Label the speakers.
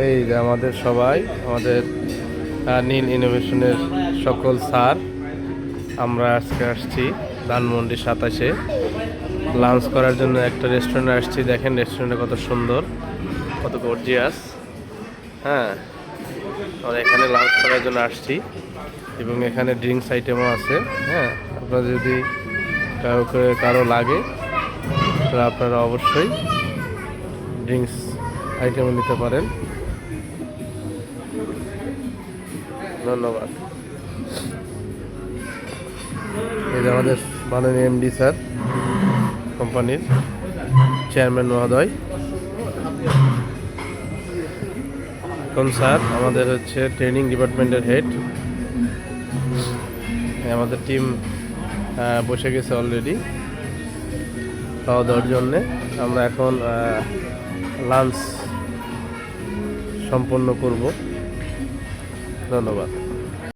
Speaker 1: এই যে আমাদের সবাই, আমাদের নীল ইনোভেশনের সকল স্যার, আমরা আজকে আসছি ধানমন্ডি 27-এ লাঞ্চ করার জন্য একটা রেস্টুরেন্টে আসছি। দেখেন রেস্টুরেন্টটা কত সুন্দর, কত গর্জিয়াস। হ্যাঁ, আমরা এখানে লাঞ্চ করার জন্য আসছি এবং এখানে ড্রিঙ্কস আইটেমও আছে। হ্যাঁ, আপনারা যদি কারো লাগে তো আপনারা অবশ্যই ড্রিঙ্কস আইটেমও নিতে পারেন। ধন্যবাদ। এই যে আমাদের মাননীয় এমডি স্যার, কোম্পানির চেয়ারম্যান মহোদয়। এখন স্যার আমাদের হচ্ছে ট্রেনিং ডিপার্টমেন্টের হেড। আমাদের টিম বসে গেছে অলরেডি খাওয়া দাওয়ার জন্যে। আমরা এখন লাঞ্চ সম্পন্ন করব। ধন্যবাদ।